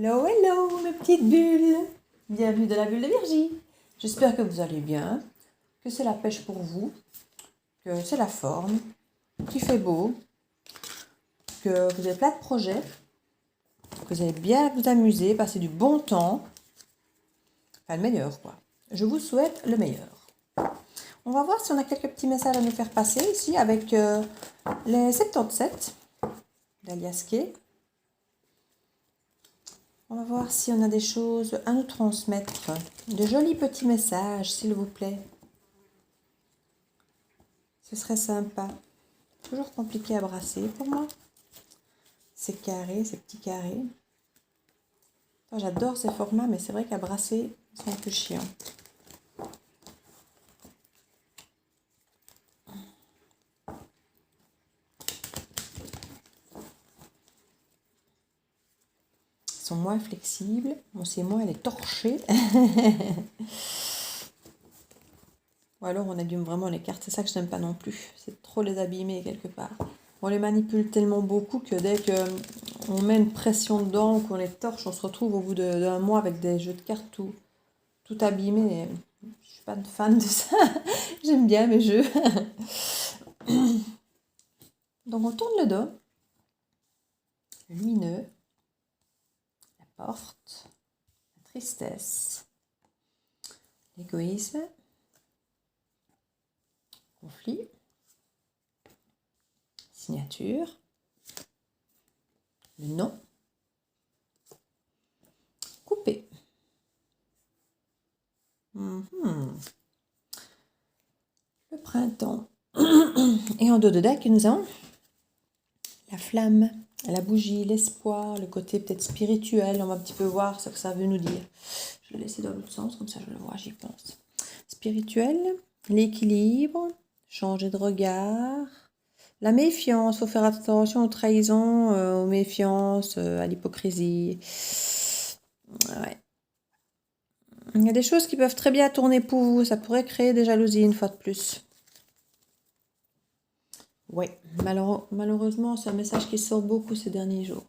Hello, hello, mes petites bulles. Bienvenue dans la bulle de Virgie. J'espère que vous allez bien, que c'est la pêche pour vous, que c'est la forme, qu'il fait beau, que vous avez plein de projets, que vous allez bien vous amuser, passer du bon temps. Enfin, le meilleur, quoi. Je vous souhaite le meilleur. On va voir si on a quelques petits messages à nous faire passer ici avec les 77 d'Aliasqué. On va voir si on a des choses à nous transmettre. De jolis petits messages, s'il vous plaît. Ce serait sympa. Toujours compliqué à brasser pour moi. Ces carrés, ces petits carrés. J'adore ces formats, mais c'est vrai qu'à brasser, ils sont un peu chiants. Ils sont moins flexibles. Bon, c'est moi, elle est torchée. Ou alors on abîme vraiment les cartes. C'est ça que je n'aime pas non plus. C'est trop les abîmer quelque part. On les manipule tellement beaucoup que dès qu'on met une pression dedans ou qu'on les torche, on se retrouve au bout d'un mois avec des jeux de cartes tout abîmés. Je suis pas fan de ça. J'aime bien mes jeux. Donc on tourne le dos. Lumineux. La porte. La tristesse. L'égoïsme. Conflit. Signature. Le non. Coupé. Le printemps. Et en dos de deck, nous avons la flamme, la bougie, l'espoir, le côté peut-être spirituel. On va un petit peu voir ce que ça veut nous dire. Je vais le laisser dans l'autre sens, comme ça je le vois, j'y pense. Spirituel, l'équilibre, changer de regard, la méfiance, il faut faire attention aux trahisons, aux méfiances, à l'hypocrisie. Ouais. Il y a des choses qui peuvent très bien tourner pour vous, ça pourrait créer des jalousies une fois de plus. Oui, malheureusement, c'est un message qui sort beaucoup ces derniers jours.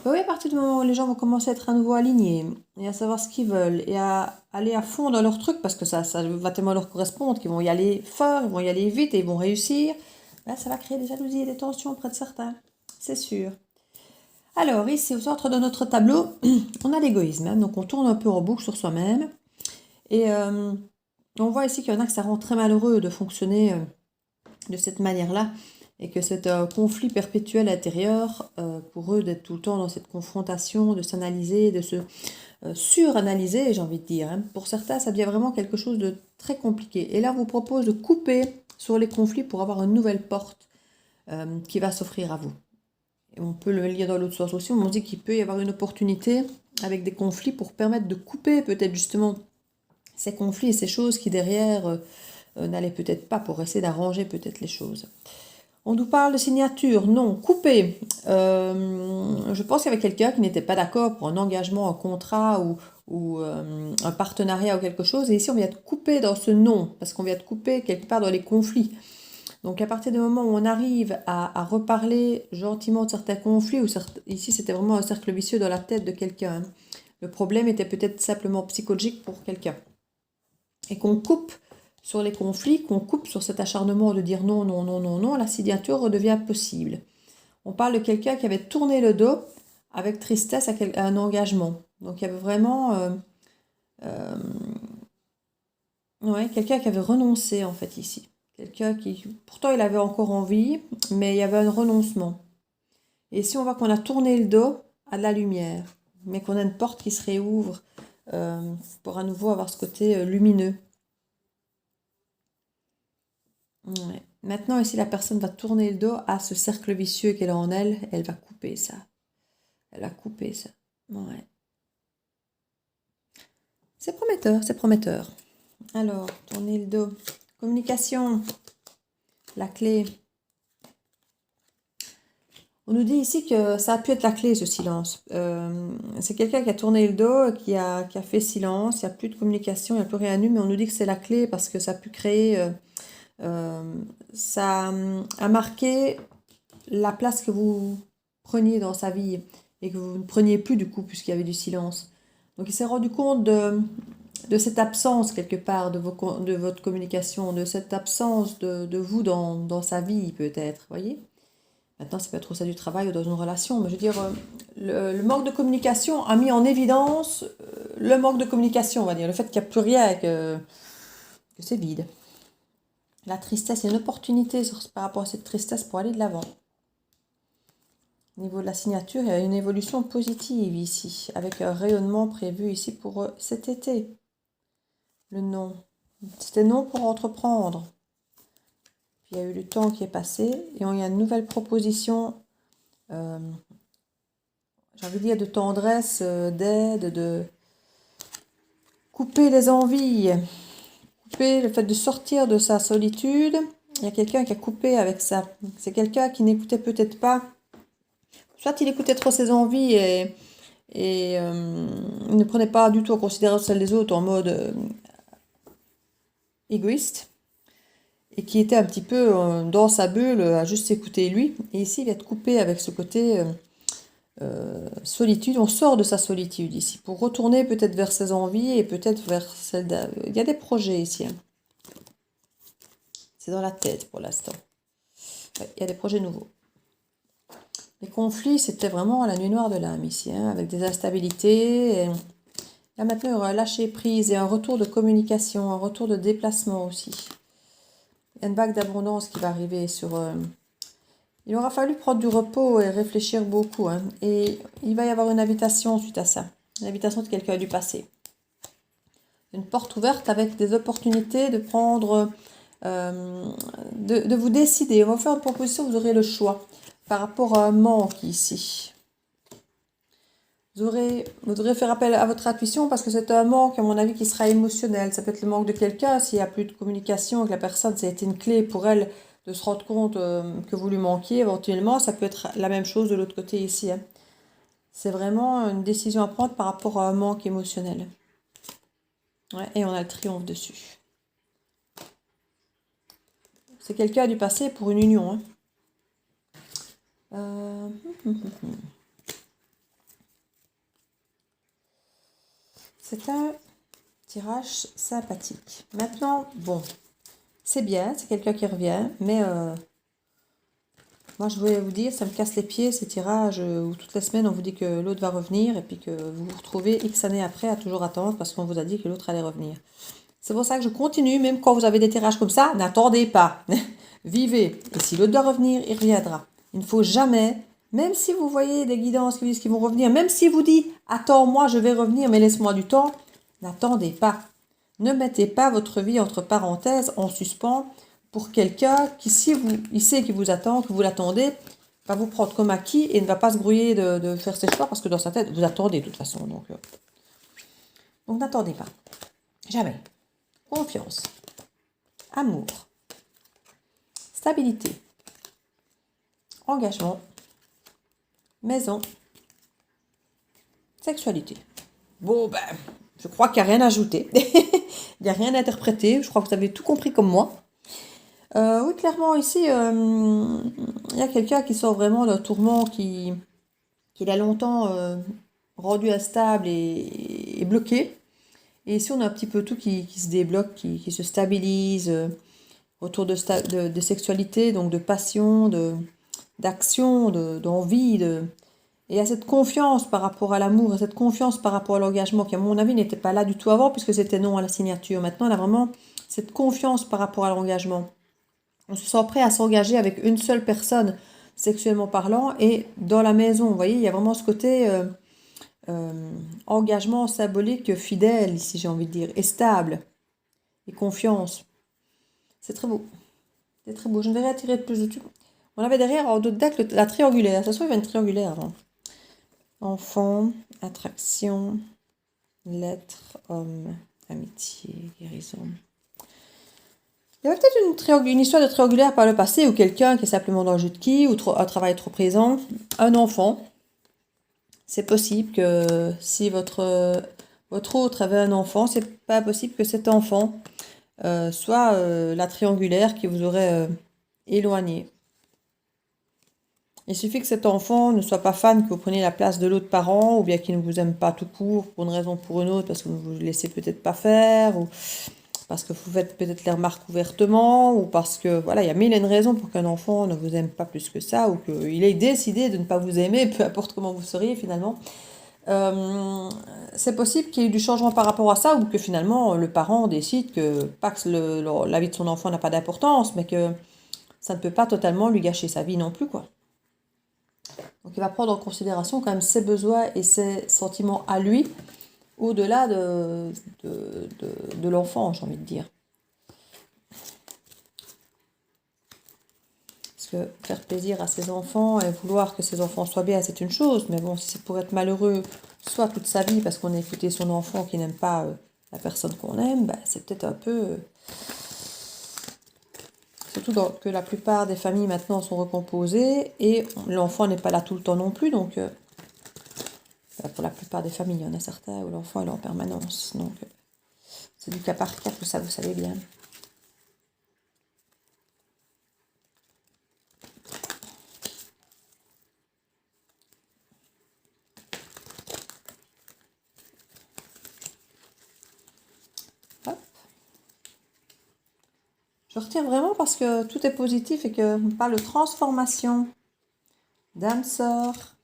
Oui, à partir du moment où les gens vont commencer à être à nouveau alignés et à savoir ce qu'ils veulent et à aller à fond dans leur truc parce que ça va tellement leur correspondre qu'ils vont y aller fort, ils vont y aller vite et ils vont réussir, là, ça va créer des jalousies et des tensions auprès de certains, c'est sûr. Alors, ici, au centre de notre tableau, on a l'égoïsme, hein, donc on tourne un peu en boucle sur soi-même et on voit ici qu'il y en a que ça rend très malheureux de fonctionner de cette manière-là et que c'est un conflit perpétuel intérieur pour eux d'être tout le temps dans cette confrontation, de s'analyser, de se suranalyser, j'ai envie de dire. Hein. Pour certains, ça devient vraiment quelque chose de très compliqué. Et là, on vous propose de couper sur les conflits pour avoir une nouvelle porte qui va s'offrir à vous. Et on peut le lire dans l'autre sens aussi, on dit qu'il peut y avoir une opportunité avec des conflits pour permettre de couper peut-être justement ces conflits et ces choses qui derrière n'allaient peut-être pas, pour essayer d'arranger peut-être les choses. On nous parle de signature, non, couper. Je pense qu'il y avait quelqu'un qui n'était pas d'accord pour un engagement, un contrat ou un partenariat ou quelque chose. Et ici, on vient de couper dans ce non, parce qu'on vient de couper quelque part dans les conflits. Donc à partir du moment où on arrive à reparler gentiment de certains conflits, ici c'était vraiment un cercle vicieux dans la tête de quelqu'un. Hein. Le problème était peut-être simplement psychologique pour quelqu'un. Et qu'on coupe sur les conflits, qu'on coupe sur cet acharnement de dire non, non, non, non, non, la signature redevient possible. On parle de quelqu'un qui avait tourné le dos avec tristesse à un engagement. Donc il y avait vraiment quelqu'un qui avait renoncé en fait ici. Quelqu'un qui, pourtant il avait encore envie, mais il y avait un renoncement. Et si on voit qu'on a tourné le dos à de la lumière, mais qu'on a une porte qui se réouvre pour à nouveau avoir ce côté lumineux. Ouais. Maintenant, ici, la personne va tourner le dos à ce cercle vicieux qu'elle a en elle. Elle va couper ça. Elle va couper ça. Ouais. C'est prometteur, c'est prometteur. Alors, tourner le dos. Communication. La clé. On nous dit ici que ça a pu être la clé, ce silence. C'est quelqu'un qui a tourné le dos, qui a fait silence. Il n'y a plus de communication, il n'y a plus rien eu. Mais on nous dit que c'est la clé parce que ça a pu créer... ça a marqué la place que vous preniez dans sa vie. et que vous ne preniez plus du coup puisqu'il y avait du silence. Donc il s'est rendu compte de cette absence quelque part de votre communication, de cette absence de vous dans sa vie peut-être, voyez. Maintenant, ça peut être trop ça du travail ou dans une relation, mais je veux dire, le manque de communication a mis en évidence le manque de communication, on va dire, le fait qu'il n'y a plus rien, que c'est vide. La tristesse, il y a une opportunité par rapport à cette tristesse pour aller de l'avant. Au niveau de la signature, il y a une évolution positive ici, avec un rayonnement prévu ici pour cet été. Le non. C'était non pour entreprendre. Puis il y a eu le temps qui est passé et il y a une nouvelle proposition, j'ai envie de dire de tendresse, d'aide, de couper les envies, couper le fait de sortir de sa solitude. Il y a quelqu'un qui a coupé avec ça. C'est quelqu'un qui n'écoutait peut-être pas. Soit il écoutait trop ses envies et il ne prenait pas du tout en considération celles des autres en mode égoïste. Et qui était un petit peu dans sa bulle à juste s'écouter lui. Et ici, il va être coupé avec ce côté solitude. On sort de sa solitude ici pour retourner peut-être vers ses envies et peut-être vers celle il y a des projets ici. Hein. C'est dans la tête pour l'instant. Ouais, il y a des projets nouveaux. Les conflits, c'était vraiment la nuit noire de l'âme ici, hein, avec des instabilités. Et là maintenant, il y aura un lâcher prise et un retour de communication, un retour de déplacement aussi. Il y a une vague d'abondance qui va arriver sur... il aura fallu prendre du repos et réfléchir beaucoup. Hein, et il va y avoir une invitation suite à ça. Une invitation de quelqu'un du passé. Une porte ouverte avec des opportunités de prendre... de vous décider. On va faire une proposition, vous aurez le choix. Par rapport à un manque ici. Vous devrez faire appel à votre intuition parce que c'est un manque, à mon avis, qui sera émotionnel. Ça peut être le manque de quelqu'un, s'il n'y a plus de communication, que la personne, ça a été une clé pour elle de se rendre compte que vous lui manquiez éventuellement. Ça peut être la même chose de l'autre côté ici. Hein. C'est vraiment une décision à prendre par rapport à un manque émotionnel. Ouais, et on a le triomphe dessus. C'est quelqu'un du passé pour une union. Hein. C'est un tirage sympathique. Maintenant, bon, c'est bien, c'est quelqu'un qui revient, mais moi je voulais vous dire, ça me casse les pieds ces tirages où toutes les semaines on vous dit que l'autre va revenir et puis que vous vous retrouvez X années après à toujours attendre parce qu'on vous a dit que l'autre allait revenir. C'est pour ça que je continue, même quand vous avez des tirages comme ça, n'attendez pas. Vivez. Et si l'autre doit revenir, il reviendra. Il ne faut jamais, même si vous voyez des guidances qui disent qu'ils vont revenir, même si vous dites attends, moi je vais revenir, mais laisse-moi du temps, n'attendez pas. Ne mettez pas votre vie entre parenthèses en suspens pour quelqu'un qui, si il sait qu'il vous attend, que vous l'attendez, va vous prendre comme acquis et ne va pas se brouiller de faire ses choix parce que dans sa tête, vous attendez de toute façon. Donc n'attendez pas. Jamais. Confiance. Amour. Stabilité. Engagement. Maison. Sexualité. Bon, ben, je crois qu'il n'y a rien à ajouter. Il n'y a rien à interpréter. Je crois que vous avez tout compris comme moi. Oui, clairement, ici, il y a quelqu'un qui sort vraiment d'un tourment qui a longtemps rendu instable et bloqué. Et ici, on a un petit peu tout qui se débloque, qui se stabilise. Retour de sexualité, donc de passion, d'action, d'envie. Et il y a cette confiance par rapport à l'amour, et cette confiance par rapport à l'engagement, qui à mon avis n'était pas là du tout avant, puisque c'était non à la signature. Maintenant, elle a vraiment cette confiance par rapport à l'engagement. On se sent prêt à s'engager avec une seule personne, sexuellement parlant, et dans la maison. Vous voyez, il y a vraiment ce côté engagement symbolique, fidèle, ici j'ai envie de dire, et stable, et confiance. C'est très beau. C'est très beau. Je ne vais rien tirer de plus dessus. On avait derrière en d'autres decks la triangulaire. Ça se trouve, il y a une triangulaire avant. Enfant, attraction, lettre, homme, amitié, guérison. Il y avait peut-être une histoire de triangulaire par le passé ou quelqu'un qui est simplement dans le jeu de qui ou un travail trop présent. Un enfant. C'est possible que si votre autre avait un enfant, c'est pas possible que cet enfant soit la triangulaire qui vous aurait éloigné. Il suffit que cet enfant ne soit pas fan, que vous preniez la place de l'autre parent, ou bien qu'il ne vous aime pas tout court, pour une raison ou pour une autre, parce que vous ne le laissez peut-être pas faire, ou parce que vous faites peut-être les remarques ouvertement, ou parce que, voilà, il y a mille et une raisons pour qu'un enfant ne vous aime pas plus que ça, ou qu'il ait décidé de ne pas vous aimer, peu importe comment vous seriez finalement. C'est possible qu'il y ait eu du changement par rapport à ça, ou que finalement le parent décide que, pas que la vie de son enfant n'a pas d'importance, mais que ça ne peut pas totalement lui gâcher sa vie non plus, quoi. Donc il va prendre en considération quand même ses besoins et ses sentiments à lui, au-delà de l'enfant, j'ai envie de dire. Parce que faire plaisir à ses enfants et vouloir que ses enfants soient bien, c'est une chose, mais bon, si c'est pour être malheureux, soit toute sa vie, parce qu'on a écouté son enfant qui n'aime pas la personne qu'on aime, ben, c'est peut-être un peu... Surtout que la plupart des familles maintenant sont recomposées et l'enfant n'est pas là tout le temps non plus, donc pour la plupart des familles, il y en a certains où l'enfant est là en permanence, donc c'est du cas par cas, tout ça vous savez bien. Hop. Je retiens vraiment parce que tout est positif et qu'on parle de transformation, d'âme sœur.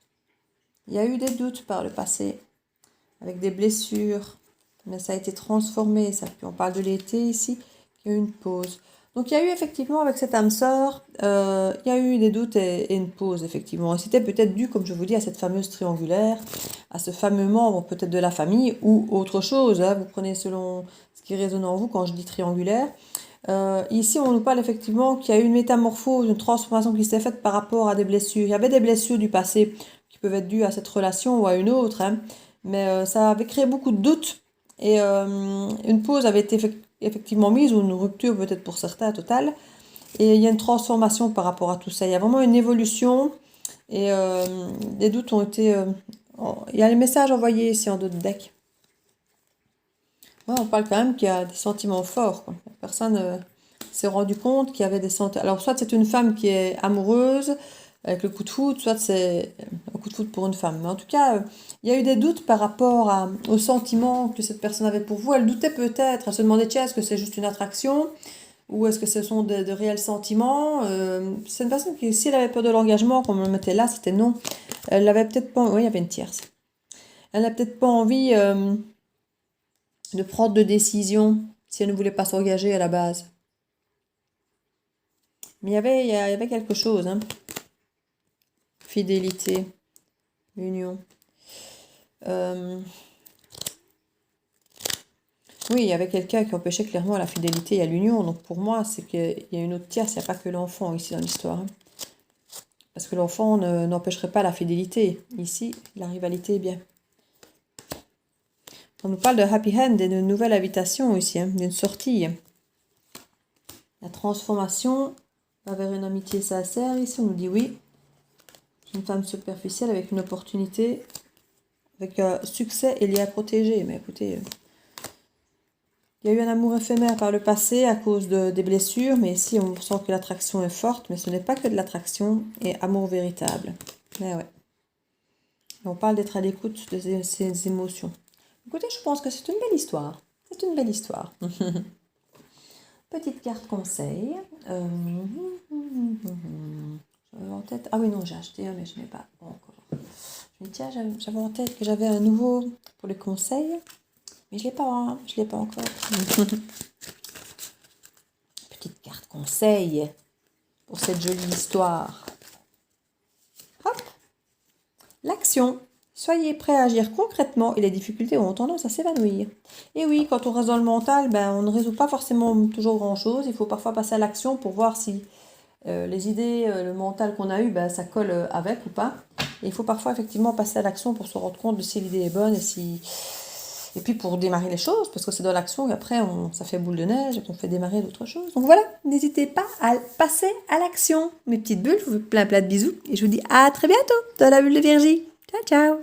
Il y a eu des doutes par le passé, avec des blessures, mais ça a été transformé. Ça. Puis on parle de l'été ici, il y a eu une pause. Donc il y a eu effectivement avec cette âme sœur, il y a eu des doutes et une pause effectivement. Et c'était peut-être dû, comme je vous dis, à cette fameuse triangulaire, à ce fameux membre peut-être de la famille ou autre chose. Hein. Vous prenez selon ce qui résonne en vous quand je dis triangulaire. Ici, on nous parle effectivement qu'il y a eu une métamorphose, une transformation qui s'est faite par rapport à des blessures. Il y avait des blessures du passé qui peuvent être dues à cette relation ou à une autre, hein, mais ça avait créé beaucoup de doutes et une pause avait été effectivement mise, ou une rupture peut-être pour certains totale. Et il y a une transformation par rapport à tout ça. Il y a vraiment une évolution et des doutes ont été... il y a les messages envoyés ici en dos de deck. Ouais, on parle quand même qu'il y a des sentiments forts, quoi. La personne s'est rendu compte qu'il y avait des sentiments. Alors, soit c'est une femme qui est amoureuse avec le coup de foudre, soit c'est un coup de foudre pour une femme. Mais en tout cas, il y a eu des doutes par rapport aux sentiments que cette personne avait pour vous. Elle doutait peut-être, elle se demandait, tiens, est-ce que c'est juste une attraction ou est-ce que ce sont de réels sentiments. C'est une personne qui, si elle avait peur de l'engagement, comme on le mettait là, c'était non. Elle avait peut-être pas... Oui, il y avait une tierce. Elle n'a peut-être pas envie... de prendre de décision si elle ne voulait pas s'engager à la base. Mais il y avait quelque chose, hein. Fidélité, union. Oui, il y avait quelqu'un qui empêchait clairement la fidélité et l'union. Donc pour moi, c'est qu'il y a une autre tierce, il n'y a pas que l'enfant ici dans l'histoire. Hein. Parce que l'enfant n'empêcherait pas la fidélité. Ici, la rivalité est bien. On nous parle de happy end et d'une nouvelle habitation ici, hein, d'une sortie. La transformation va vers une amitié sincère. Ici, on nous dit oui. Une femme superficielle avec une opportunité, avec succès et lié à protéger. Mais écoutez, il y a eu un amour éphémère par le passé à cause des blessures, mais ici, on sent que l'attraction est forte, mais ce n'est pas que de l'attraction et amour véritable. Mais ouais. Et on parle d'être à l'écoute de ses émotions. Écoutez, je pense que c'est une belle histoire. C'est une belle histoire. Petite carte conseil. J'avais en tête... Ah oui, non, j'ai acheté un, mais je n'ai pas encore. Je me dis, tiens, j'avais en tête que j'avais un nouveau pour les conseils. Mais je ne l'ai pas, hein. Je l'ai pas encore. Petite carte conseil pour cette jolie histoire. Hop. L'action. Soyez prêts à agir concrètement et les difficultés ont tendance à s'évanouir. Et oui, quand on reste dans le mental, ben, on ne résout pas forcément toujours grand-chose. Il faut parfois passer à l'action pour voir si les idées, le mental qu'on a eu, ben, ça colle avec ou pas. Et il faut parfois effectivement passer à l'action pour se rendre compte de si l'idée est bonne et puis pour démarrer les choses, parce que c'est dans l'action qu'après ça fait boule de neige et qu'on fait démarrer d'autres choses. Donc voilà, n'hésitez pas à passer à l'action. Mes petites bulles, je vous fais plein de bisous et je vous dis à très bientôt dans la bulle de Virgie. Ciao, ciao!